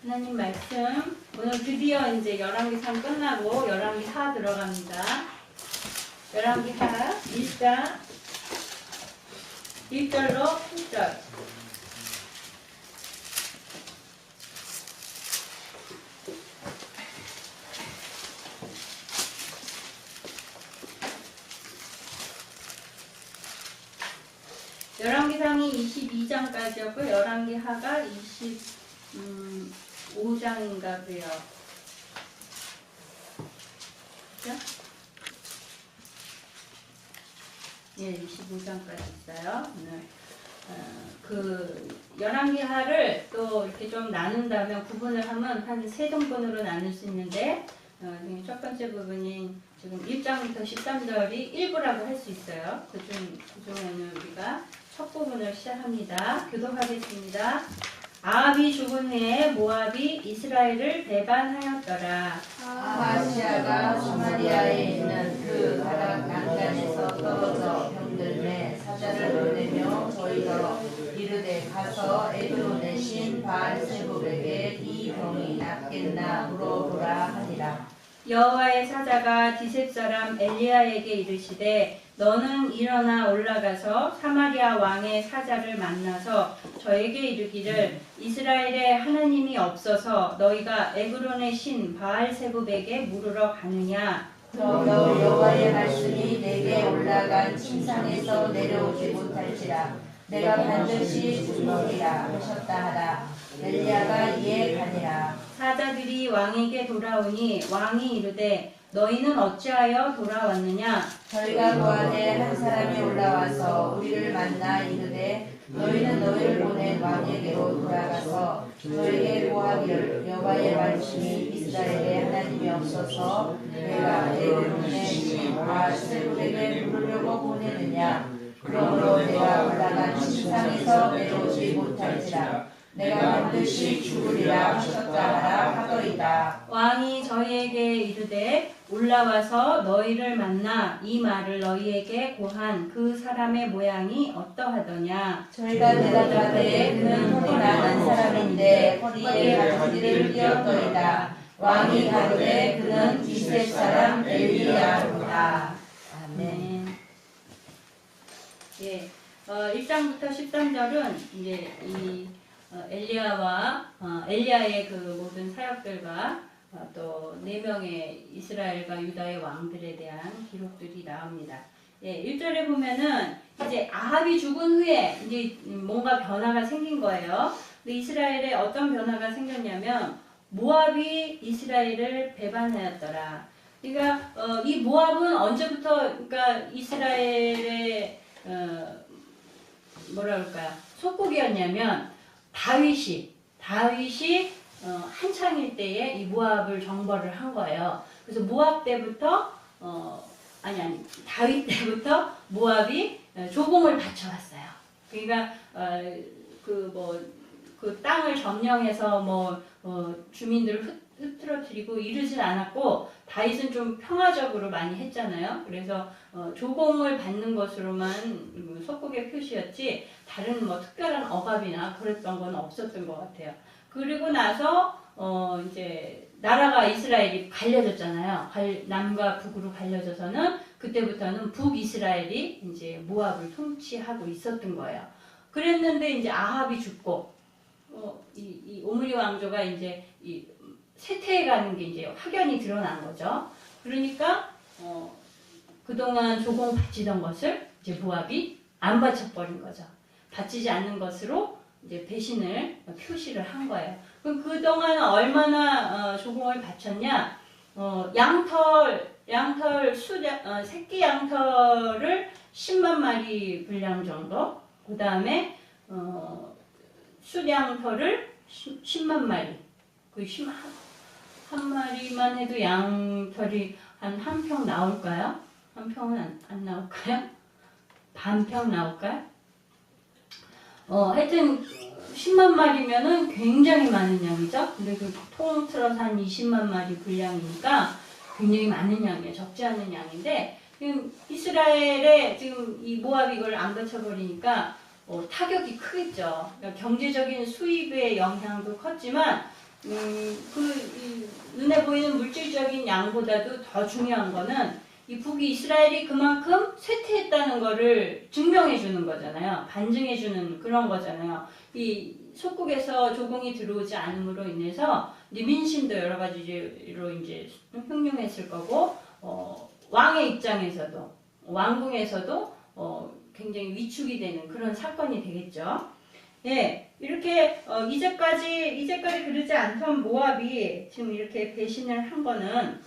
하나님 말씀 오늘 드디어 이제 열왕기상 끝나고 열왕기하 들어갑니다. 열왕기하 1장 1절로 8절. 열왕기상이 22장까지였고 열왕기하가 25장인가 그래요. 그죠? 예, 25장까지 있어요. 오늘 그 열왕기하를 또 이렇게 좀 나눈다면 구분을 하면 한 세 등분으로 나눌 수 있는데 첫 번째 부분인 지금 1장부터 13절이 일부라고 할 수 있어요. 그중에는 우리가 첫 부분을 시작합니다. 교독하겠습니다. 아합이 죽은 후에 모압이 이스라엘을 배반하였더라. 아하시아가 사마리아에 있는 그 가락 난간에서 떨어져 병들매 사자를 보내며 저희더러 이르되 가서 에브론의 신 바알세불에게 이 병이 낫겠나 물어보라 하니라. 여호와의 사자가 디셉 사람 엘리야에게 이르시되 너는 일어나 올라가서 사마리아 왕의 사자를 만나서 저에게 이르기를 이스라엘에 하나님이 없어서 너희가 에브론의 신 바알세불에게 물으러 가느냐. 너 여호와의 말씀이 내게 올라간 침상에서 내려오지 못할지라 내가 반드시 죽으리라 하셨다 하라. 엘리야가 이에 가니라. 사자들이 왕에게 돌아오니 왕이 이르되 너희는 어찌하여 돌아왔느냐. 저희가 보아내 한 사람이 올라와서 우리를 만나 이르되 너희는 너희를 보낸 왕에게로 돌아가서 저에게 보아기를 여호와의 말씀이 이스라엘에 하나님이 없어서 내가 에브론의 신 바알세불에게 물으려고 보내느냐. 그러므로 내가 올라간 침상에서 내려오지 못할지라 내가 반드시 죽으리라 하셨다 하라 하더이다. 왕이 저희에게 이르되 올라와서 너희를 만나 이 말을 너희에게 고한 그 사람의 모양이 어떠하더냐. 저희가 대답하되 그는 허리가 난 사람인데 허리에 가지를 띄었더이다. 왕이 가로되 그는 디셉 사람 엘리야로다. 아멘. 예, 1장부터 13절은 이제 이 엘리야의 그 모든 사역들과 또 4명의 이스라엘과 유다의 왕들에 대한 기록들이 나옵니다. 예, 1절에 보면은 이제 아합이 죽은 후에 이제 뭔가 변화가 생긴 거예요. 근데 이스라엘에 어떤 변화가 생겼냐면 모압이 이스라엘을 배반하였더라. 그러니까 이 모압은 언제부터 그러니까 이스라엘의 뭐라 그럴까요? 속국이었냐면 다윗이 한창일 때에 이 모압을 정벌을 한 거예요. 그래서 모압 때부터 다윗 때부터 모압이 조공을 바쳐왔어요. 그러니까 그 땅을 점령해서 주민들을 흐트러뜨리고 이러진 않았고 다윗은 좀 평화적으로 많이 했잖아요. 그래서 조공을 받는 것으로만 속국의 표시였지 다른 특별한 억압이나 그랬던 건 없었던 것 같아요. 그리고 나서 이제 나라가 이스라엘이 갈려졌잖아요. 남과 북으로 갈려져서는 그때부터는 북이스라엘이 이제 모압을 통치하고 있었던 거예요. 그랬는데 이제 아합이 죽고 이 오므리 왕조가 이제 쇠퇴해가는 게 이제 확연히 드러난 거죠. 그러니까 그동안 조공 바치던 것을 이제 모압이 안 바쳐버린 거죠. 바치지 않는 것으로 이제 배신을 표시를 한 거예요. 그럼 그동안 얼마나 조공을 바쳤냐? 새끼 양털을 10만 마리 분량 정도, 그 다음에 숫양털을 10만 마리. 한 마리만 해도 양털이 한 평 나올까요? 한 평은 안 나올까요? 반 평 나올까요? 하여튼 10만 마리면은 굉장히 많은 양이죠. 근데 그 통틀어서 한 20만 마리 분량이니까 굉장히 많은 양이에요. 적지 않은 양인데 지금 이스라엘에 지금 이 모압이 이걸 안 거쳐버리니까 타격이 크겠죠. 그러니까 경제적인 수입의 영향도 컸지만 눈에 보이는 물질적인 양보다도 더 중요한 거는 이 북이스라엘이 그만큼 쇠퇴했다는 거를 증명해 주는 거잖아요. 반증해 주는 그런 거잖아요. 이 속국에서 조공이 들어오지 않음으로 인해서 이제 민심도 여러 가지로 이제 흉흉했을 거고, 왕의 입장에서도, 왕궁에서도 굉장히 위축이 되는 그런 사건이 되겠죠. 예, 이렇게 이제까지 그러지 않던 모압이 지금 이렇게 배신을 한 거는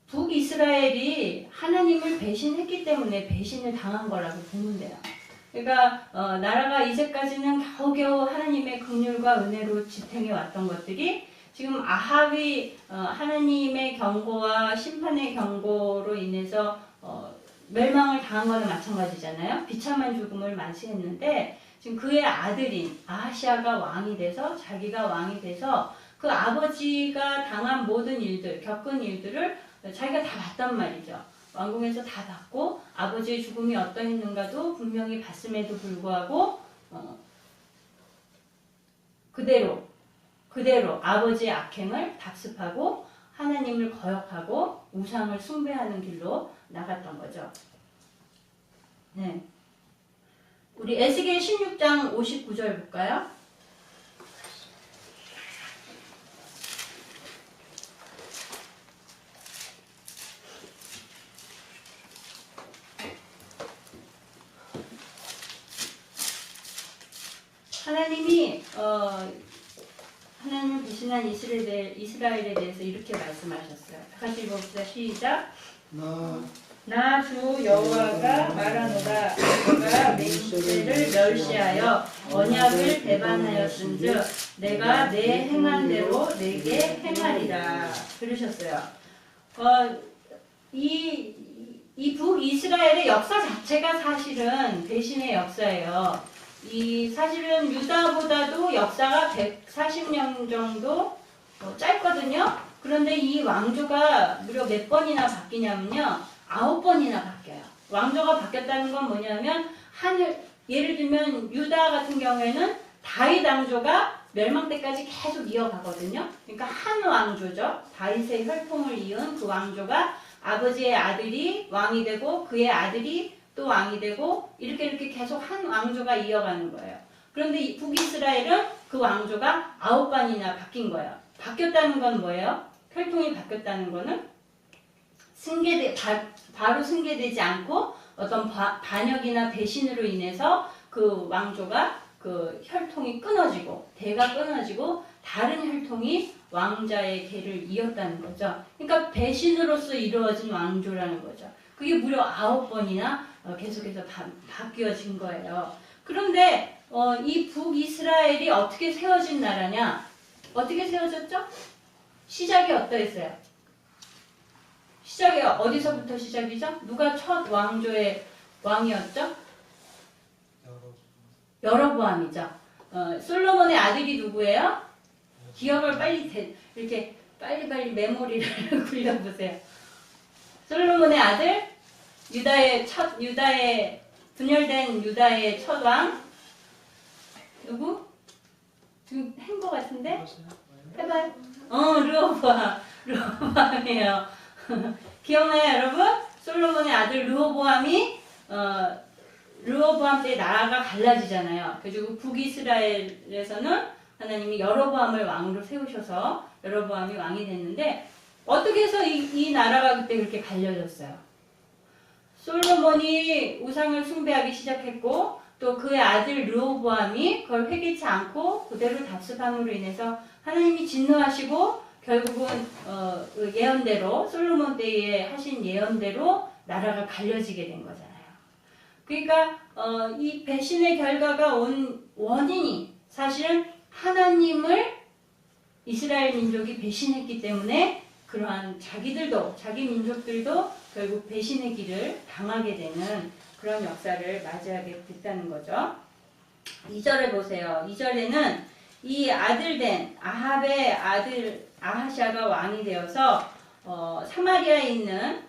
북이스라엘이 하나님을 배신했기 때문에 배신을 당한 거라고 보면 돼요. 그러니까 나라가 이제까지는 겨우겨우 하나님의 긍휼과 은혜로 지탱해 왔던 것들이 지금 아합이 하나님의 경고와 심판의 경고로 인해서 멸망을 당한 거는 마찬가지잖아요. 비참한 죽음을 맞이했는데 지금 그의 아들인 아하시아가 왕이 돼서 자기가 왕이 돼서 그 아버지가 당한 모든 일들, 겪은 일들을 자기가 다 봤단 말이죠. 왕궁에서 다 봤고 아버지의 죽음이 어떠했는가도 분명히 봤음에도 불구하고 그대로 아버지의 악행을 답습하고 하나님을 거역하고 우상을 숭배하는 길로 나갔던 거죠. 네. 우리 에스겔 16장 59절 볼까요? 하나님이 하나님을 배신한 이스라엘에 대해서 이렇게 말씀하셨어요. 같이 읽어봅시다. 시작. 나 주 여호와가 말하노라. 내가 맹세를 멸시하여 언약을 배반하였은즉 내가 내 행한 대로 내게 행하리라. 그러셨어요. 이 북이스라엘의 역사 자체가 사실은 배신의 역사예요. 사실은 유다보다도 역사가 140년 정도 짧거든요. 그런데 이 왕조가 무려 몇 번이나 바뀌냐면요. 9번이나 바뀌어요. 왕조가 바뀌었다는 건 뭐냐면 예를 들면 유다 같은 경우에는 다윗 왕조가 멸망 때까지 계속 이어가거든요. 그러니까 한 왕조죠. 다윗의 혈통을 이은 그 왕조가 아버지의 아들이 왕이 되고 그의 아들이 또 왕이 되고 이렇게 계속 한 왕조가 이어가는 거예요. 그런데 이 북이스라엘은 그 왕조가 9번이나 바뀐 거예요. 바뀌었다는 건 뭐예요? 혈통이 바뀌었다는 거는 바로 승계되지 않고 어떤 반역이나 배신으로 인해서 그 왕조가 그 혈통이 끊어지고 대가 끊어지고 다른 혈통이 왕자의 계를 이었다는 거죠. 그러니까 배신으로서 이루어진 왕조라는 거죠. 그게 무려 9번이나 계속해서 바뀌어진 거예요. 그런데 이 북이스라엘이 어떻게 세워진 나라냐? 어떻게 세워졌죠? 시작이 어떠했어요? 시작이 어디서부터 시작이죠? 누가 첫 왕조의 왕이었죠? 여로보암이죠. 솔로몬의 아들이 누구예요? 기억을 이렇게 빨리 메모리를 굴려보세요. 솔로몬의 아들, 분열된 유다의 첫 왕, 누구? 지금 한 거 같은데? 해봐요. 르호보암이에요. 기억나요, 여러분? 솔로몬의 아들 르호보암 때 나라가 갈라지잖아요. 그리고 북이스라엘에서는 하나님이 여로보암을 왕으로 세우셔서 여로보암이 왕이 됐는데 어떻게 해서 이 나라가 그때 그렇게 갈려졌어요? 솔로몬이 우상을 숭배하기 시작했고 또 그의 아들 르호보암이 그걸 회개치 않고 그대로 답습함으로 인해서 하나님이 진노하시고 결국은 예언대로 솔로몬 때에 하신 예언대로 나라가 갈려지게 된 거잖아요. 그러니까 이 배신의 결과가 온 원인이 사실은 하나님을 이스라엘 민족이 배신했기 때문에 그러한 자기 민족들도 결국 배신의 길을 당하게 되는 그런 역사를 맞이하게 됐다는 거죠. 2절에 보세요. 2절에는 이 아들된 아합의 아들 아하시아가 왕이 되어서 사마리아에 있는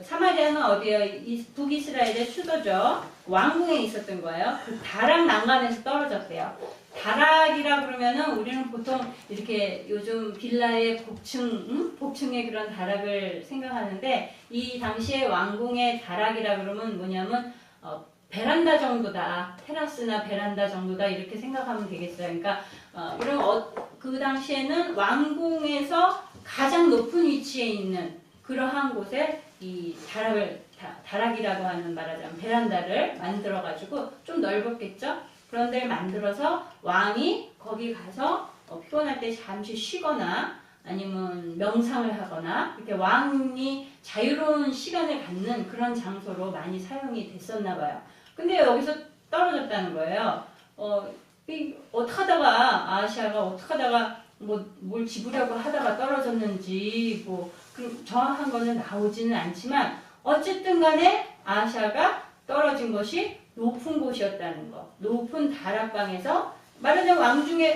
사마리아는 어디예요? 북이스라엘의 수도죠. 왕궁에 있었던 거예요. 그 다락 난간에서 떨어졌대요. 다락이라 그러면은 우리는 보통 이렇게 요즘 빌라의 복층의 그런 다락을 생각하는데, 이 당시에 왕궁의 다락이라 그러면 뭐냐면 베란다 정도다, 테라스나 베란다 정도다 이렇게 생각하면 되겠어요. 그러니까 그 당시에는 왕궁에서 가장 높은 위치에 있는 그러한 곳에 이 다락이라고 하는, 말하자면 베란다를 만들어 가지고 좀 넓었겠죠. 그런 데를 만들어서 왕이 거기 가서 피곤할 때 잠시 쉬거나 아니면 명상을 하거나 이렇게 왕이 자유로운 시간을 갖는 그런 장소로 많이 사용이 됐었나 봐요. 근데 여기서 떨어졌다는 거예요. 어떻게 하다가 아시아가 어떻게 하다가 뭘 집으려고 하다가 떨어졌는지 정확한 거는 나오지는 않지만, 어쨌든 간에 아시아가 떨어진 것이 높은 곳이었다는 거. 높은 다락방에서, 말하자면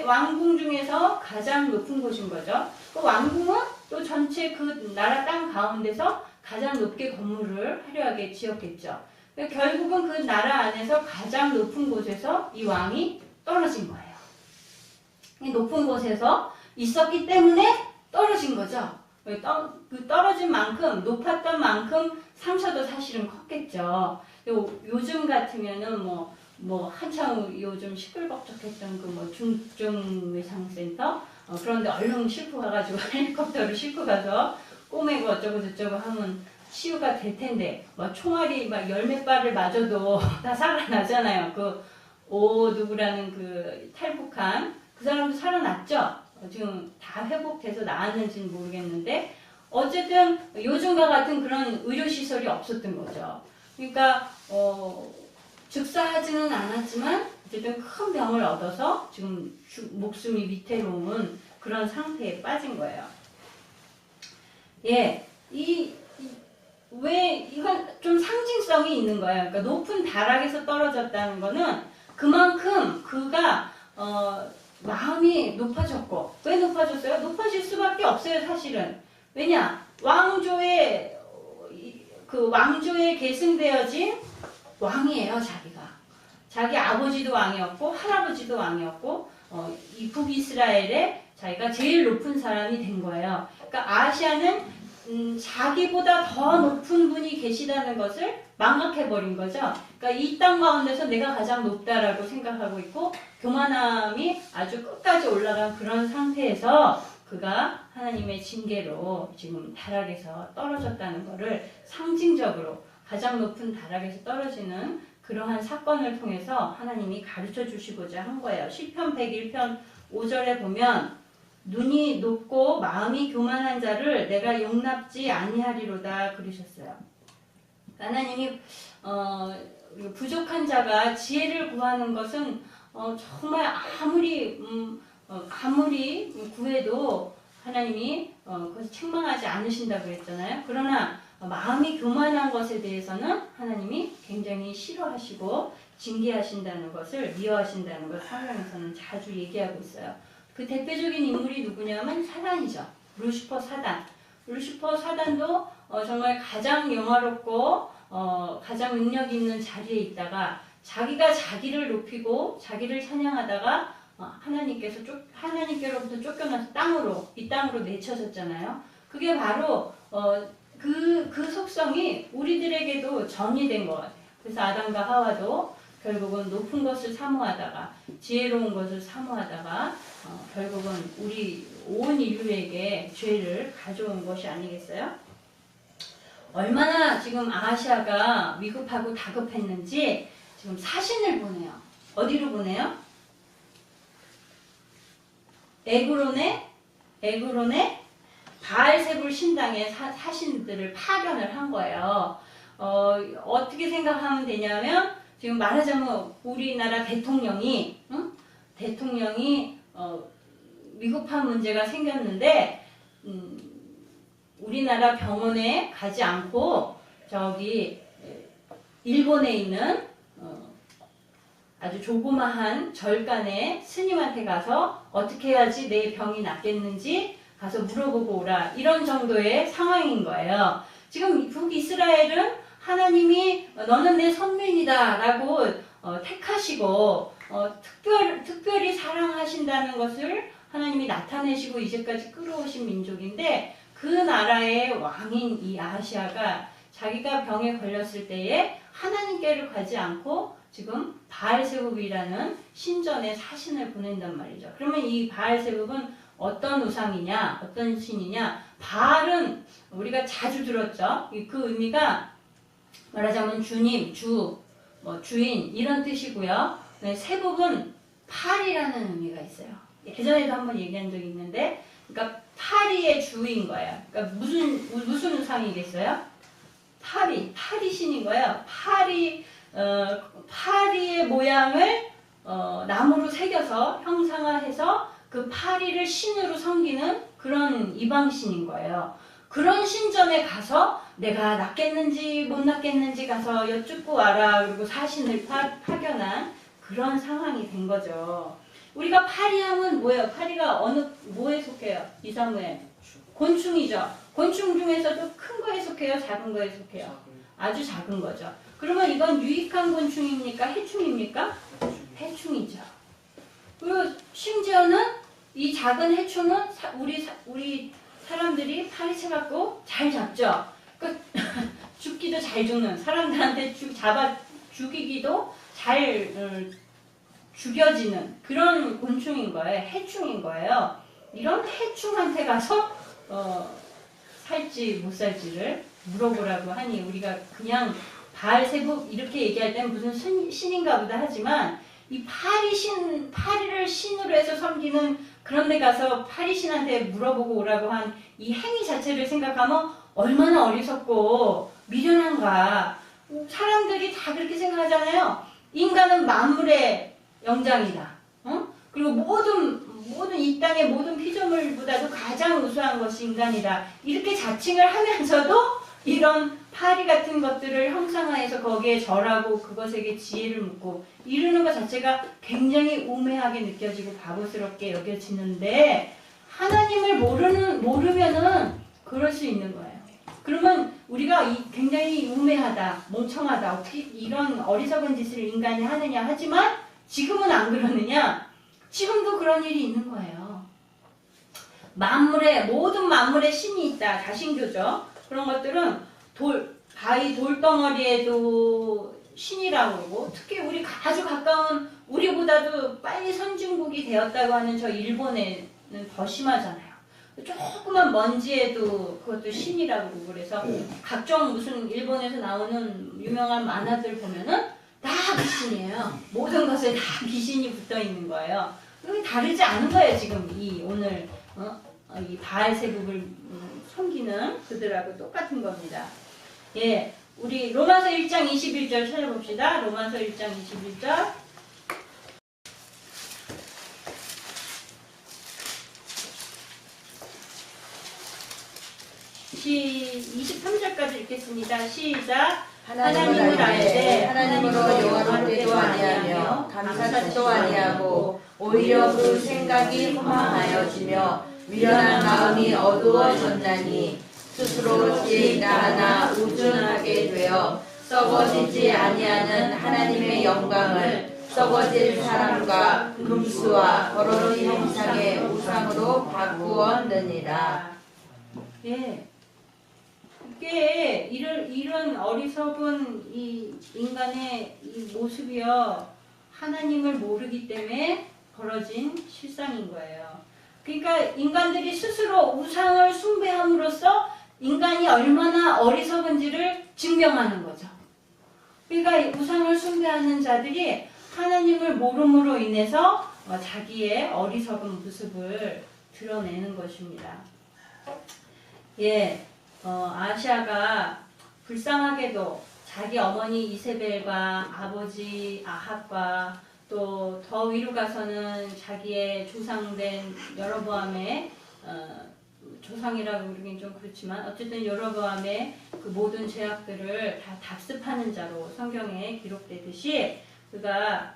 왕궁 중에서 가장 높은 곳인 거죠. 그 왕궁은 또 전체 그 나라 땅 가운데서 가장 높게 건물을 화려하게 지었겠죠. 결국은 그 나라 안에서 가장 높은 곳에서 이 왕이 떨어진 거예요. 이 높은 곳에서 있었기 때문에 떨어진 거죠. 그 떨어진 만큼, 높았던 만큼 상처도 사실은 컸겠죠. 요즘 같으면은 한참 요즘 시끌벅적했던 중증외상센터 그런데 얼른 싣고 가가지고 헬리콥터를 싣고 가서 꼬매고 어쩌고 저쩌고 하면 치유가 될 텐데, 총알이 열몇 발을 맞아도 다 살아나잖아요. 누구라는 그 탈북한 그 사람도 살아났죠. 지금 다 회복돼서 나았는지는 모르겠는데, 어쨌든 요즘과 같은 그런 의료시설이 없었던 거죠. 그러니까 즉사하지는 않았지만 어쨌든 큰 병을 얻어서 지금 목숨이 위태로운 그런 상태에 빠진 거예요. 예, 왜 이건 좀 상징성이 있는 거예요. 그러니까 높은 다락에서 떨어졌다는 거는 그만큼 그가 마음이 높아졌고, 왜 높아졌어요? 높아질 수밖에 없어요, 사실은. 왜냐? 왕조에 계승되어진 왕이에요, 자기가. 자기 아버지도 왕이었고, 할아버지도 왕이었고, 이 북이스라엘에 자기가 제일 높은 사람이 된 거예요. 그러니까 아시아는 자기보다 더 높은 분이 계시다는 것을 망각해버린 거죠. 그러니까 이 땅 가운데서 내가 가장 높다라고 생각하고 있고, 교만함이 아주 끝까지 올라간 그런 상태에서 그가 하나님의 징계로 지금 다락에서 떨어졌다는 것을 상징적으로 가장 높은 다락에서 떨어지는 그러한 사건을 통해서 하나님이 가르쳐 주시고자 한 거예요. 시편 101편 5절에 보면 눈이 높고 마음이 교만한 자를 내가 용납지 아니하리로다 그러셨어요. 하나님이 부족한 자가 지혜를 구하는 것은 정말 아무리 구해도 하나님이 그것을 책망하지 않으신다고 했잖아요. 그러나 마음이 교만한 것에 대해서는 하나님이 굉장히 싫어하시고 징계하신다는 것을, 미워하신다는 것을 성경에서는 자주 얘기하고 있어요. 그 대표적인 인물이 누구냐면 사단이죠. 루시퍼 사단. 루시퍼 사단도 정말 가장 영화롭고 가장 능력 있는 자리에 있다가 자기가 자기를 높이고 자기를 찬양하다가 하나님께로부터 쫓겨나서 이 땅으로 내쳐졌잖아요. 그게 바로 그 속성이 우리들에게도 전이된 것 같아요. 그래서 아담과 하와도 결국은 높은 것을 사모하다가, 지혜로운 것을 사모하다가 결국은 우리 온 인류에게 죄를 가져온 것이 아니겠어요? 얼마나 지금 아시아가 위급하고 다급했는지 지금 사신을 보내요. 어디로 보내요? 에그론의 바알세불 신당의 사신들을 파견을 한 거예요. 어떻게 생각하면 되냐면, 지금 말하자면 우리나라 대통령이 위급한 문제가 생겼는데 우리나라 병원에 가지 않고 저기 일본에 있는 아주 조그마한 절간의 스님한테 가서 어떻게 해야지 내 병이 낫겠는지 가서 물어보고 오라, 이런 정도의 상황인 거예요. 지금 북이스라엘은 하나님이 너는 내 선민이다 라고 택하시고 특별히 사랑하신다는 것을 하나님이 나타내시고 이제까지 끌어오신 민족인데 그 나라의 왕인 이 아하시아가 자기가 병에 걸렸을 때에 하나님께를 가지 않고 지금 바알세불이라는 신전에 사신을 보낸단 말이죠. 그러면 이 바알세불은 어떤 우상이냐, 어떤 신이냐? 바알은 우리가 자주 들었죠. 그 의미가 말하자면 주님, 주인 이런 뜻이고요. 세불은 팔이라는 의미가 있어요. 예전에도 한번 얘기한 적이 있는데, 그러니까 파리의 주인 거예요. 그러니까 무슨 우상이겠어요? 파리 신인 거예요. 파리의 모양을 나무로 새겨서 형상화해서 그 파리를 신으로 섬기는 그런 이방신인 거예요. 그런 신전에 가서 내가 낫겠는지 못 낫겠는지 가서 여쭙고 와라. 그리고 사신을 파견한 그런 상황이 된 거죠. 우리가 파리하면 뭐예요? 파리가 뭐에 속해요? 이사무엘. 곤충이죠. 곤충 중에서도 큰 거에 속해요? 작은 거에 속해요? 아주 작은 거죠. 그러면 이건 유익한 곤충입니까? 해충입니까? 해충이죠. 그리고 심지어는 이 작은 해충은 우리 사람들이 파리채 갖고 잘 잡죠. 그러니까 죽기도 잘 죽는, 사람들한테 잡아 죽이기도 잘 죽여지는 그런 곤충인 거예요. 해충인 거예요. 이런 해충한테 가서 살지 못 살지를 물어보라고 하니 우리가 그냥 바알세불 이렇게 얘기할 때는 무슨 신인가 보다 하지만 이 파리를 신으로 해서 섬기는 그런 데 가서 파리신한테 물어보고 오라고 한 이 행위 자체를 생각하면 얼마나 어리석고 미련한가. 사람들이 다 그렇게 생각하잖아요. 인간은 만물의 영장이다. 그리고 모든 이 땅의 모든 피조물보다도 가장 우수한 것이 인간이다. 이렇게 자칭을 하면서도 이런 파리 같은 것들을 형상화해서 거기에 절하고 그것에게 지혜를 묻고 이러는 것 자체가 굉장히 우매하게 느껴지고 바보스럽게 여겨지는데 하나님을 모르면은 그럴 수 있는 거예요. 그러면 우리가 굉장히 우매하다, 멍청하다, 어떻게 이런 어리석은 짓을 인간이 하느냐 하지만 지금은 안 그러느냐? 지금도 그런 일이 있는 거예요. 모든 만물의 신이 있다. 다신교죠. 그런 것들은 바위 돌덩어리에도 신이라고 그러고 특히 우리 아주 가까운 우리보다도 빨리 선진국이 되었다고 하는 저 일본에는 더 심하잖아요. 조그만 먼지에도 그것도 신이라고 그러고 그래서 각종 무슨 일본에서 나오는 유명한 만화들 보면은 다 귀신이에요. 모든 것에 다 귀신이 붙어 있는 거예요. 그게 다르지 않은 거예요. 지금 오늘 이 바알세불을 섬기는 그들하고 똑같은 겁니다. 예, 우리 로마서 1장 21절 찾아봅시다. 로마서 1장 21절. 23절까지 읽겠습니다. 시작. 하나님을 알되 하나님으로 영원할 때도 아니하며 감사도 아니하고 오히려 그 생각이 허망하여지며 미련한 마음이 어두워졌나니 스스로 지혜가 하나 우준하게 되어 썩어지지 아니하는 하나님의 영광을 썩어질 사람과 금수와 거룩의 형상의 우상으로 바꾸었느니라. 예. 이게 이런 어리석은 이 인간의 이 모습이요 하나님을 모르기 때문에 벌어진 실상인 거예요. 그러니까 인간들이 스스로 우상을 숭배함으로써 인간이 얼마나 어리석은지를 증명하는 거죠. 그러니까 우상을 숭배하는 자들이 하나님을 모름으로 인해서 자기의 어리석은 모습을 드러내는 것입니다. 예. 아시아가 불쌍하게도 자기 어머니 이세벨과 아버지 아합과 또 더 위로 가서는 자기의 조상된 여로보암의 조상이라고 부르긴 좀 그렇지만 어쨌든 여로보암의 그 모든 죄악들을 다 답습하는 자로 성경에 기록되듯이 그가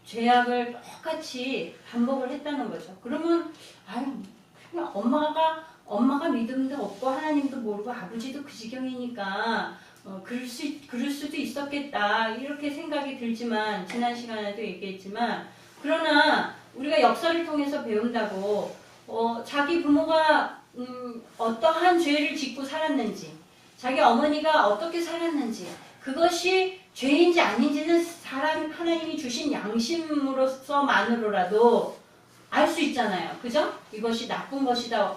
죄악을 똑같이 반복을 했다는 거죠. 그러면 그냥 엄마가 믿음도 없고 하나님도 모르고 아버지도 그 지경이니까 그럴 수도 있었겠다 이렇게 생각이 들지만 지난 시간에도 얘기했지만 그러나 우리가 역사를 통해서 배운다고 자기 부모가 어떠한 죄를 짓고 살았는지 자기 어머니가 어떻게 살았는지 그것이 죄인지 아닌지는 하나님이 주신 양심으로서만으로라도 알 수 있잖아요. 그죠? 이것이 나쁜 것이다,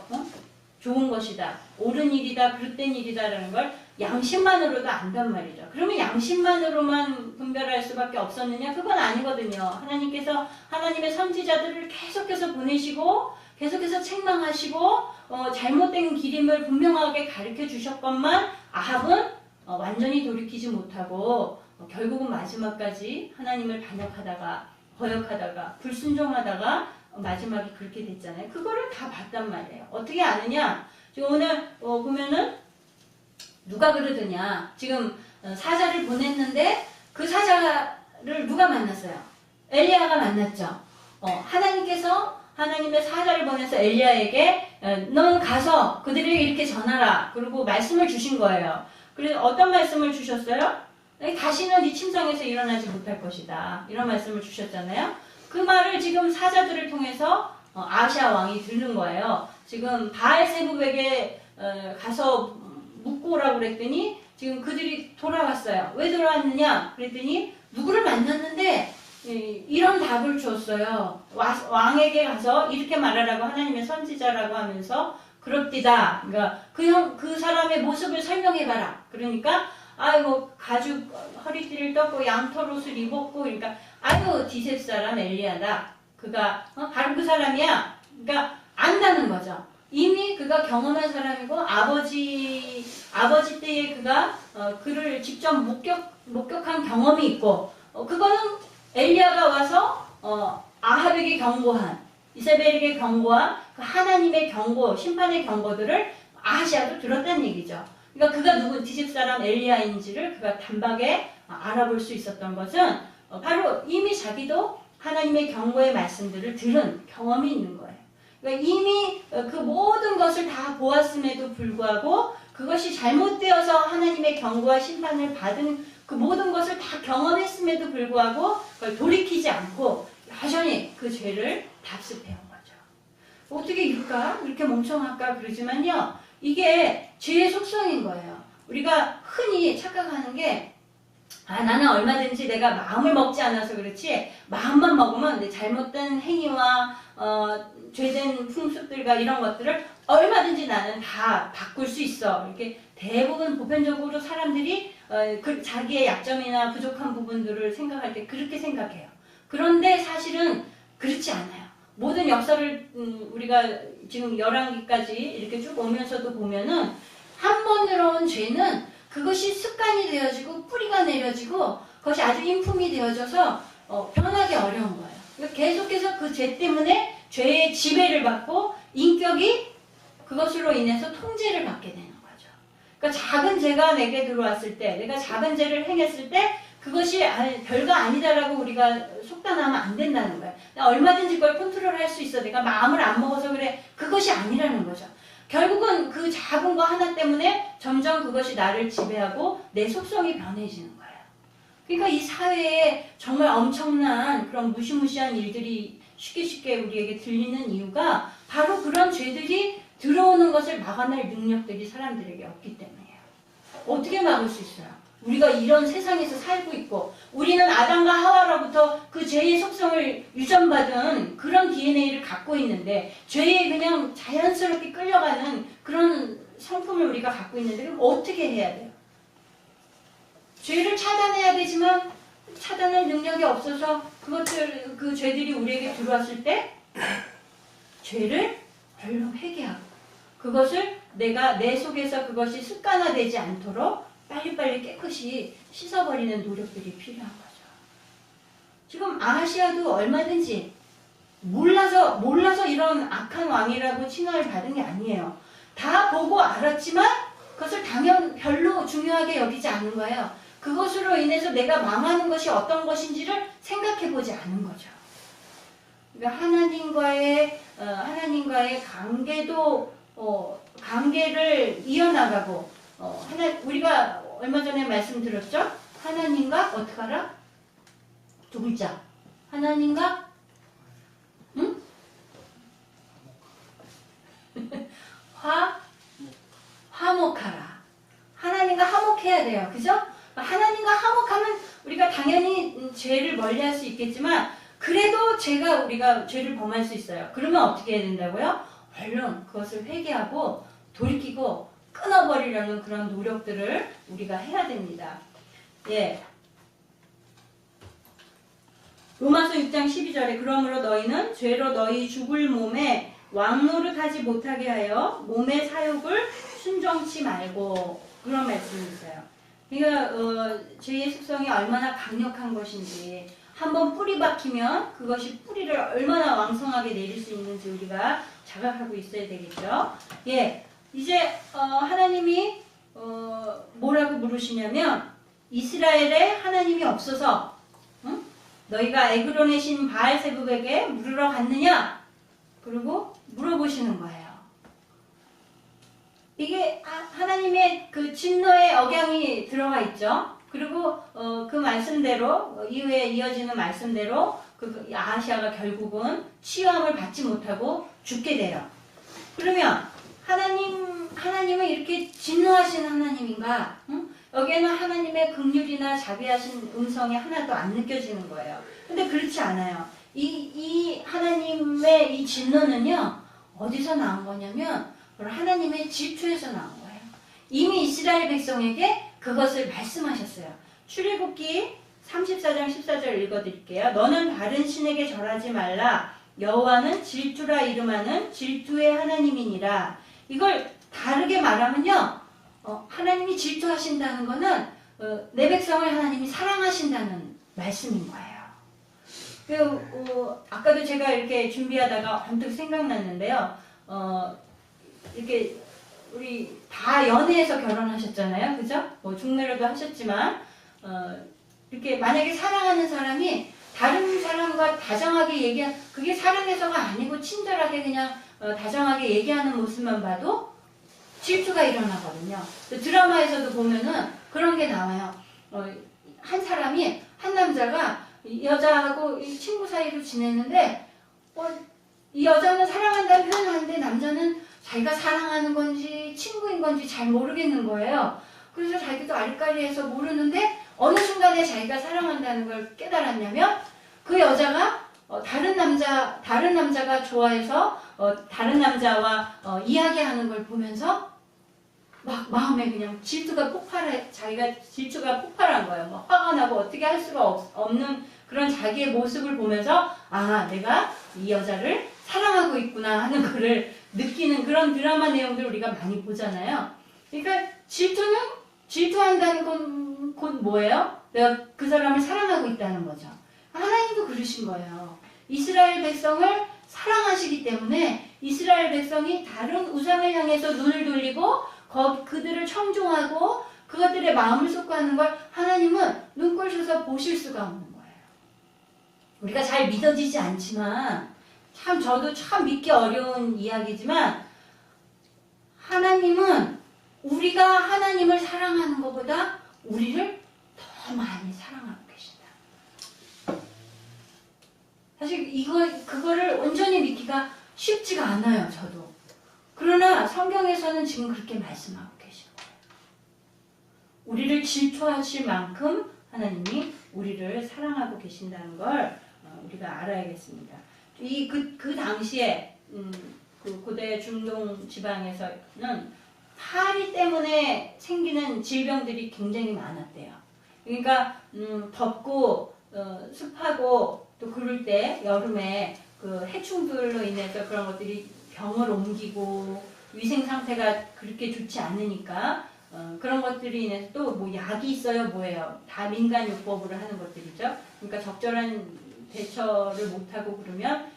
좋은 것이다, 옳은 일이다, 그릇된 일이다라는 걸 양심만으로도 안단 말이죠. 그러면 양심만으로만 분별할 수밖에 없었느냐? 그건 아니거든요. 하나님께서 하나님의 선지자들을 계속해서 보내시고 계속해서 책망하시고 잘못된 길임을 분명하게 가르쳐 주셨건만 아합은 완전히 돌이키지 못하고 결국은 마지막까지 하나님을 거역하다가 불순종하다가 마지막에 그렇게 됐잖아요. 그거를 다 봤단 말이에요. 어떻게 아느냐? 지금 오늘 보면은 누가 그러더냐? 지금 사자를 보냈는데 그 사자를 누가 만났어요? 엘리야가 만났죠. 하나님께서 하나님의 사자를 보내서 엘리야에게 넌 가서 그들에게 이렇게 전하라. 그리고 말씀을 주신 거예요. 그래서 어떤 말씀을 주셨어요? 다시는 네 침상에서 일어나지 못할 것이다. 이런 말씀을 주셨잖아요. 그 말을 지금 사자들을 통해서 아시아 왕이 들은 거예요. 지금 바알세부백에 가서 묻고 오라고 그랬더니 지금 그들이 돌아왔어요. 왜 돌아왔느냐? 그랬더니 누구를 만났는데 이런 답을 줬어요. 왕에게 가서 이렇게 말하라고 하나님의 선지자라고 하면서 그럽디다. 그러니까 그 사람의 모습을 설명해봐라. 그러니까 아이고 가죽 허리띠를 떴고 양털 옷을 입었고 그러니까 아이고 디셉 사람 엘리야다. 그가 바로 그 사람이야. 그러니까 안다는 거죠. 이미 그가 경험한 사람이고 아버지 때에 그가 그를 직접 목격한 경험이 있고 그거는 엘리야가 와서 아합에게 경고한 이세벨에게 경고한 그 하나님의 경고 심판의 경고들을 아하시아도 들었다는 얘기죠. 그러니까 그가 누구 디셉 사람 엘리야인지를 그가 단박에 알아볼 수 있었던 것은 바로 이미 자기도 하나님의 경고의 말씀들을 들은 경험이 있는 거예요. 그러니까 이미 그 모든 것을 다 보았음에도 불구하고 그것이 잘못되어서 하나님의 경고와 심판을 받은 그 모든 것을 다 경험했음에도 불구하고 그걸 돌이키지 않고 여전히 그 죄를 답습해온 거죠. 어떻게 이렇게 멍청할까 그러지만요. 이게 죄의 속성인 거예요. 우리가 흔히 착각하는 게 나는 얼마든지 내가 마음을 먹지 않아서 그렇지 마음만 먹으면 내 잘못된 행위와 죄된 풍습들과 이런 것들을 얼마든지 나는 다 바꿀 수 있어. 이렇게 대부분 보편적으로 사람들이 자기의 약점이나 부족한 부분들을 생각할 때 그렇게 생각해요. 그런데 사실은 그렇지 않아요. 모든 역사를 우리가 지금 열왕기까지 이렇게 쭉 오면서도 보면은 한 번 들어온 죄는 그것이 습관이 되어지고 뿌리가 내려지고 그것이 아주 인품이 되어져서 변하기 어려운 거예요. 그러니까 계속해서 그 죄 때문에 죄의 지배를 받고 인격이 그것으로 인해서 통제를 받게 되는 거죠. 그러니까 작은 죄가 내게 들어왔을 때 내가 작은 죄를 행했을 때 그것이 별거 아니다라고 우리가 속단하면 안 된다는 거예요. 얼마든지 그걸 컨트롤할 수 있어. 내가 마음을 안 먹어서 그래. 그것이 아니라는 거죠. 결국은 그 작은 거 하나 때문에 점점 그것이 나를 지배하고 내 속성이 변해지는 거예요. 그러니까 이 사회에 정말 엄청난 그런 무시무시한 일들이 쉽게 우리에게 들리는 이유가 바로 그런 죄들이 들어오는 것을 막아낼 능력들이 사람들에게 없기 때문이에요. 어떻게 막을 수 있어요? 우리가 이런 세상에서 살고 있고 우리는 아담과 하와로부터 그 죄의 속성을 유전받은 그런 DNA를 갖고 있는데 죄에 그냥 자연스럽게 끌려가는 그런 성품을 우리가 갖고 있는데 그럼 어떻게 해야 돼요? 죄를 차단해야 되지만 차단할 능력이 없어서 그 죄들이 우리에게 들어왔을 때 죄를 얼른 회개하고 그것을 내 속에서 그것이 습관화되지 않도록 빨리빨리 깨끗이 씻어버리는 노력들이 필요한 거죠. 지금 아하시아도 얼마든지 몰라서 이런 악한 왕이라고 칭함을 받은 게 아니에요. 다 보고 알았지만 그것을 별로 중요하게 여기지 않는 거예요. 그것으로 인해서 내가 망하는 것이 어떤 것인지를 생각해보지 않은 거죠. 그러니까 하나님과의 관계도 관계를 이어나가고 우리가 얼마 전에 말씀드렸죠? 하나님과 어떻게 하라? 두 글자. 하나님과 응? 화목하라. 하나님과 화목해야 돼요. 그죠? 하나님과 화목하면 우리가 당연히 죄를 멀리할 수 있겠지만 그래도 우리가 죄를 범할 수 있어요. 그러면 어떻게 해야 된다고요? 얼른 그것을 회개하고 돌이키고 끊어버리려는 그런 노력들을 우리가 해야 됩니다. 예. 로마서 6장 12절에 그러므로 너희는 죄로 너희 죽을 몸에 왕노릇하지 못하게 하여 몸의 사욕을 순종치 말고 그런 말씀이 있어요. 그러니까 죄의 속성이 얼마나 강력한 것인지 한번 뿌리 박히면 그것이 뿌리를 얼마나 왕성하게 내릴 수 있는지 우리가 자각하고 있어야 되겠죠. 예, 이제 하나님이 뭐라고 물으시냐면 이스라엘에 하나님이 없어서 응? 너희가 에그론의 신 바알세불에게 물으러 갔느냐? 그리고 물어보시는 거예요. 이게 하나님의 그 진노의 억양이 들어가 있죠. 그리고 그 말씀대로 이후에 이어지는 말씀대로 그 아하시아가 결국은 치유함을 받지 못하고 죽게 돼요. 그러면 하나님은 이렇게 진노하신 하나님인가? 응? 여기에는 하나님의 긍휼이나 자비하신 음성이 하나도 안 느껴지는 거예요. 근데 그렇지 않아요. 이 하나님의 이 진노는요, 어디서 나온 거냐면, 하나님의 질투에서 나온 거예요. 이미 이스라엘 백성에게 그것을 말씀하셨어요. 출애굽기 34장 14절 읽어드릴게요. 너는 다른 신에게 절하지 말라. 여호와는 질투라 이름하는 질투의 하나님이니라. 이걸 다르게 말하면요, 하나님이 질투하신다는 거는 내 백성을 하나님이 사랑하신다는 말씀인 거예요. 아까도 제가 이렇게 준비하다가 언뜻 생각났는데요. 이렇게 우리 다 연애해서 결혼하셨잖아요, 그죠? 뭐 중매로도 하셨지만 이렇게 만약에 사랑하는 사람이 다른 사람과 다정하게 그게 사랑해서가 아니고 친절하게 그냥 다정하게 얘기하는 모습만 봐도 질투가 일어나거든요. 드라마에서도 보면은 그런 게 나와요. 한 남자가 이 여자하고 이 친구 사이로 지내는데 이 여자는 사랑한다는 표현을 하는데 남자는 자기가 사랑하는 건지 친구인 건지 잘 모르겠는 거예요. 그래서 자기도 아리까리해서 모르는데 어느 순간에 자기가 사랑한다는 걸 깨달았냐면 그 여자가 다른 남자가 좋아해서 다른 남자와 이야기하는 걸 보면서 막 마음에 그냥 자기가 질투가 폭발한 거예요. 막 화가 나고 어떻게 할 수가 없는 그런 자기의 모습을 보면서 내가 이 여자를 사랑하고 있구나 하는 거를 느끼는 그런 드라마 내용들 우리가 많이 보잖아요. 그러니까 질투한다는 건 곧 뭐예요? 내가 그 사람을 사랑하고 있다는 거죠. 하나님도 그러신 거예요. 이스라엘 백성을 사랑하시기 때문에 이스라엘 백성이 다른 우상을 향해서 눈을 돌리고 그들을 청종하고 그것들의 마음을 쏟고하는 걸 하나님은 눈꼴셔서 보실 수가 없는 거예요. 우리가 잘 믿어지지 않지만 저도 참 믿기 어려운 이야기지만 하나님은 우리가 하나님을 사랑하는 것보다 우리를 더 많이 사랑하고 계신다. 사실 그거를 온전히 믿기가 쉽지가 않아요, 저도. 그러나 성경에서는 지금 그렇게 말씀하고 계신 거예요. 우리를 질투하실 만큼 하나님이 우리를 사랑하고 계신다는 걸 우리가 알아야겠습니다. 그 당시에 그 고대 중동 지방에서는 파리 때문에 생기는 질병들이 굉장히 많았대요. 그러니까 덥고 습하고 또 그럴 때 여름에 그 해충들로 인해서 그런 것들이 병을 옮기고 위생 상태가 그렇게 좋지 않으니까 그런 것들이 인해서 또 뭐 약이 있어요, 뭐예요? 다 민간요법으로 하는 것들이죠. 그러니까 적절한 대처를 못하고 그러면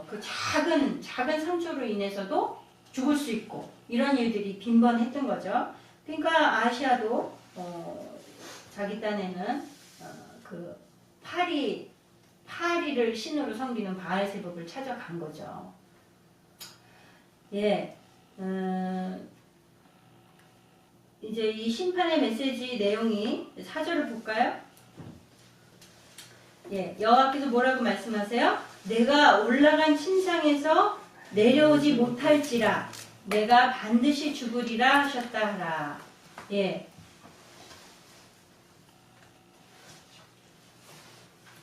그 작은 상처로 인해서도 죽을 수 있고 이런 일들이 빈번했던 거죠. 그러니까 아시아도 자기 딴에는 그 파리를 신으로 섬기는 바알세불을 찾아간 거죠. 예, 이제 이 심판의 메시지 내용이 4절을 볼까요? 예, 여호와께서 뭐라고 말씀하세요? 내가 올라간 침상에서 내려오지 못할지라 내가 반드시 죽으리라 하셨다 하라. 예.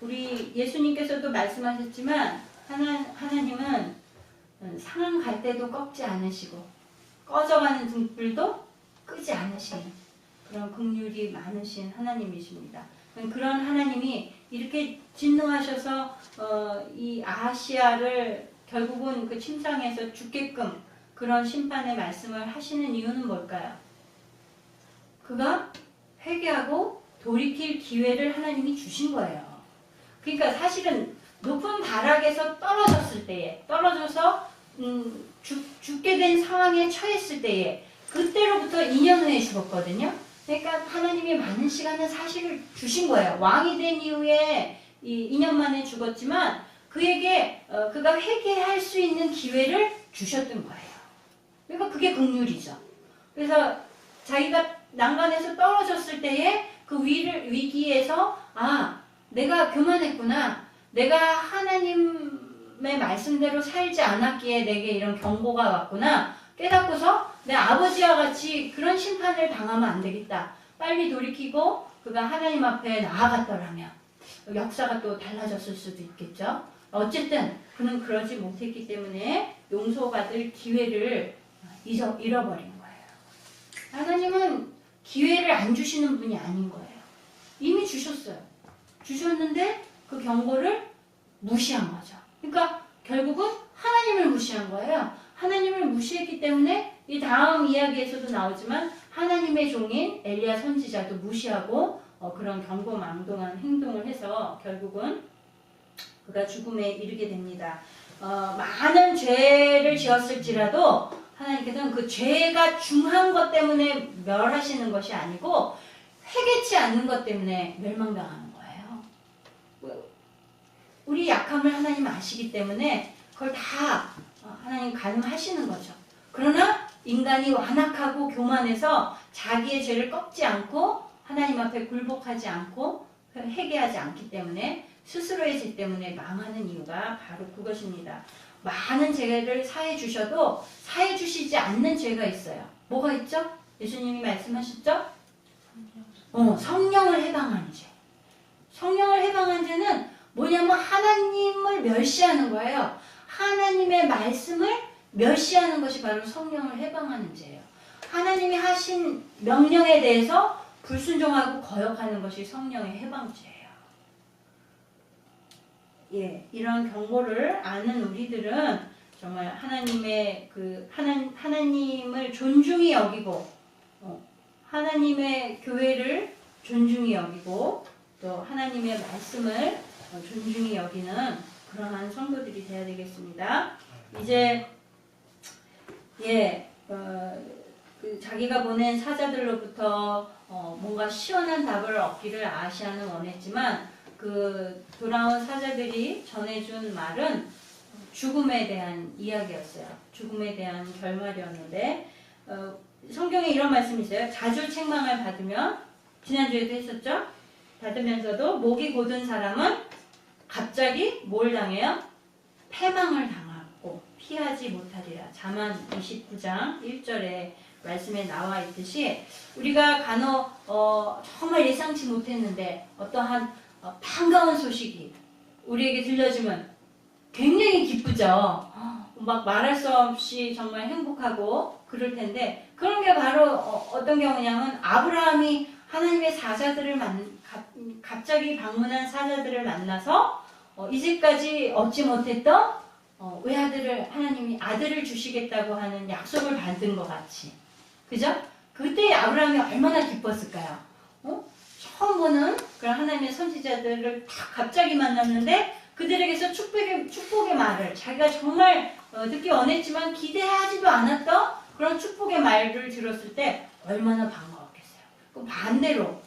우리 예수님께서도 말씀하셨지만 하나님은 상한 갈 때도 꺾지 않으시고 꺼져가는 등불도 끄지 않으시는 그런 긍휼이 많으신 하나님이십니다. 그런 하나님이 이렇게 진노하셔서 이 아하시아를 결국은 그 침상에서 죽게끔 그런 심판의 말씀을 하시는 이유는 뭘까요? 그가 회개하고 돌이킬 기회를 하나님이 주신 거예요. 그러니까 사실은 높은 다락에서 떨어졌을 때에 떨어져서 죽게 된 상황에 처했을 때에 그때로부터 2년 후에 죽었거든요. 그러니까 하나님이 많은 시간을 사실을 주신 거예요. 왕이 된 이후에 2년 만에 죽었지만 그에게 그가 회개할 수 있는 기회를 주셨던 거예요. 그러니까 그게 긍휼이죠. 그래서 자기가 난간에서 떨어졌을 때에 그 위기에서 내가 교만했구나. 내가 하나님의 말씀대로 살지 않았기에 내게 이런 경고가 왔구나. 깨닫고서 내 아버지와 같이 그런 심판을 당하면 안 되겠다. 빨리 돌이키고 그가 하나님 앞에 나아갔더라면 역사가 또 달라졌을 수도 있겠죠. 어쨌든 그는 그러지 못했기 때문에 용서받을 기회를 잃어버린 거예요. 하나님은 기회를 안 주시는 분이 아닌 거예요. 이미 주셨어요. 주셨는데 그 경고를 무시한 거죠. 그러니까 결국은 하나님을 무시한 거예요. 하나님을 무시했기 때문에 이 다음 이야기에서도 나오지만 하나님의 종인 엘리야 선지자도 무시하고 그런 경고망동한 행동을 해서 결국은 그가 죽음에 이르게 됩니다. 많은 죄를 지었을지라도 하나님께서는 그 죄가 중한 것 때문에 멸하시는 것이 아니고 회개치 않는 것 때문에 멸망당하는 거예요. 우리 약함을 하나님 아시기 때문에 그걸 다 하나님 가늠하시는 거죠. 그러나 인간이 완악하고 교만해서 자기의 죄를 꺾지 않고 하나님 앞에 굴복하지 않고 회개하지 않기 때문에 스스로의 죄 때문에 망하는 이유가 바로 그것입니다. 많은 죄를 사해 주셔도 사해 주시지 않는 죄가 있어요. 뭐가 있죠? 예수님이 말씀하셨죠? 성령을 해방한 죄. 성령을 해방한 죄는 뭐냐면 하나님을 멸시하는 거예요. 하나님의 말씀을 멸시하는 것이 바로 성령을 해방하는 죄예요. 하나님이 하신 명령에 대해서 불순종하고 거역하는 것이 성령의 해방죄예요. 예, 이런 경고를 아는 우리들은 정말 하나님의 하나님을 존중히 여기고 하나님의 교회를 존중히 여기고 또 하나님의 말씀을 존중히 여기는 그러한 성도들이 되어야 되겠습니다. 이제 자기가 보낸 사자들로부터 뭔가 시원한 답을 얻기를 아시아는 원했지만 그 돌아온 사자들이 전해준 말은 죽음에 대한 이야기였어요. 죽음에 대한 결말이었는데 성경에 이런 말씀이 있어요. 자주 책망을 받으면 지난주에도 했었죠. 받으면서도 목이 곧은 사람은 갑자기 뭘 당해요? 패망을 당하고 피하지 못하리라. 잠언 29장 1절에 말씀에 나와 있듯이 우리가 간혹 정말 예상치 못했는데 어떠한 반가운 소식이 우리에게 들려주면 굉장히 기쁘죠. 막 말할 수 없이 정말 행복하고 그럴 텐데 그런 게 바로 어떤 경우냐면 아브라함이 하나님의 사자들을 갑자기 방문한 사자들을 만나서 이제까지 얻지 못했던 외아들을 하나님이 아들을 주시겠다고 하는 약속을 받은 것 같이 그죠? 그때 아브라함이 얼마나 기뻤을까요? 처음 보는 그런 하나님의 선지자들을 다 갑자기 만났는데 그들에게서 축복의 말을 자기가 정말 듣기 원했지만 기대하지도 않았던 그런 축복의 말을 들었을 때 얼마나 반가웠겠어요. 그 반대로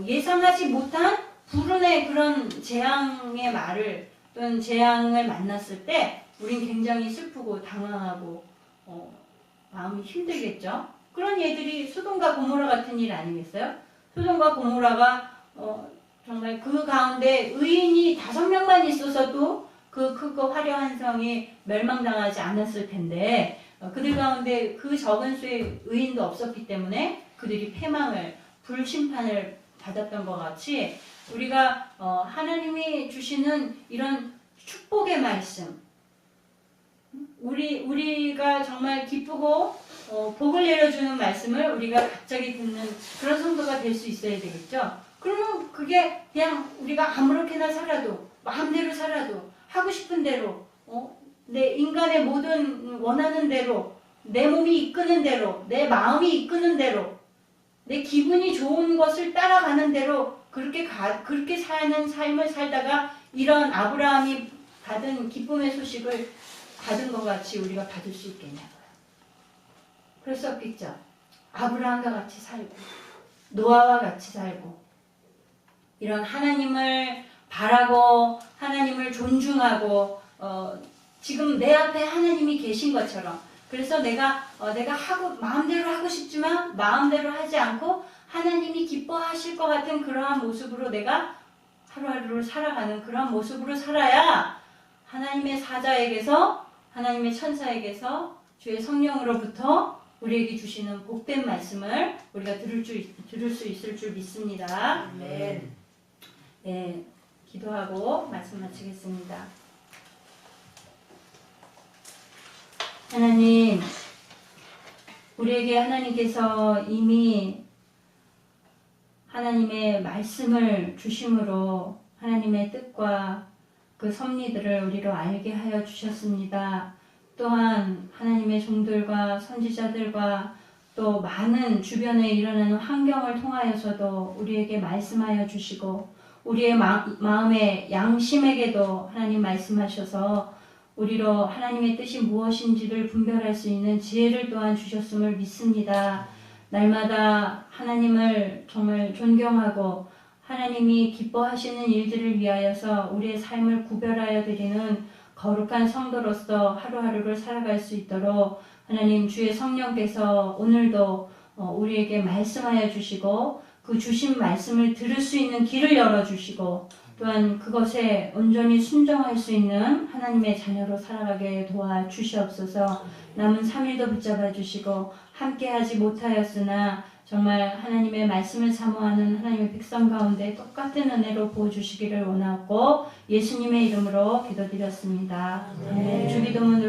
예상하지 못한 불운의 그런 재앙의 말을 또는 재앙을 만났을 때 우린 굉장히 슬프고 당황하고 마음이 힘들겠죠. 그런 얘들이 소돔과 고모라 같은 일 아니겠어요? 소돔과 고모라가 정말 그 가운데 의인이 5명만 있어서도 그 크고 화려한 성이 멸망당하지 않았을 텐데 그들 가운데 그 적은 수의 의인도 없었기 때문에 그들이 패망을 불심판을 받았던 것 같이 우리가 하나님이 주시는 이런 축복의 말씀 우리가 정말 기쁘고 복을 내려주는 말씀을 우리가 갑자기 듣는 그런 성도가 될 수 있어야 되겠죠. 그러면 그게 그냥 우리가 아무렇게나 살아도 마음대로 살아도 하고 싶은 대로 내 인간의 모든 원하는 대로 내 몸이 이끄는 대로 내 마음이 이끄는 대로 내 기분이 좋은 것을 따라가는 대로 그렇게 사는 삶을 살다가 이런 아브라함이 받은 기쁨의 소식을 받은 것 같이 우리가 받을 수 있겠냐고요. 그럴 수 없겠죠. 아브라함과 같이 살고 노아와 같이 살고 이런 하나님을 바라고 하나님을 존중하고 지금 내 앞에 하나님이 계신 것처럼 그래서 내가 마음대로 하고 싶지만 마음대로 하지 않고 하나님이 기뻐하실 것 같은 그러한 모습으로 내가 하루하루를 살아가는 그러한 모습으로 살아야 하나님의 사자에게서 하나님의 천사에게서 주의 성령으로부터 우리에게 주시는 복된 말씀을 우리가 들을 수 있을 줄 믿습니다. 아멘. 네, 기도하고 말씀 마치겠습니다. 하나님, 우리에게 하나님께서 이미 하나님의 말씀을 주심으로 하나님의 뜻과 그 섭리들을 우리로 알게 하여 주셨습니다. 또한 하나님의 종들과 선지자들과 또 많은 주변에 일어나는 환경을 통하여서도 우리에게 말씀하여 주시고 우리의 마음의 양심에게도 하나님 말씀하셔서 우리로 하나님의 뜻이 무엇인지를 분별할 수 있는 지혜를 또한 주셨음을 믿습니다. 날마다 하나님을 정말 존경하고 하나님이 기뻐하시는 일들을 위하여서 우리의 삶을 구별하여 드리는 거룩한 성도로서 하루하루를 살아갈 수 있도록 하나님 주의 성령께서 오늘도 우리에게 말씀하여 주시고 그 주신 말씀을 들을 수 있는 길을 열어주시고 또한 그것에 온전히 순종할 수 있는 하나님의 자녀로 살아가게 도와주시옵소서. 남은 3일도 붙잡아 주시고 함께하지 못하였으나 정말 하나님의 말씀을 사모하는 하나님의 백성 가운데 똑같은 은혜로 부어주시기를 원하고 예수님의 이름으로 기도드렸습니다. 주기도문으로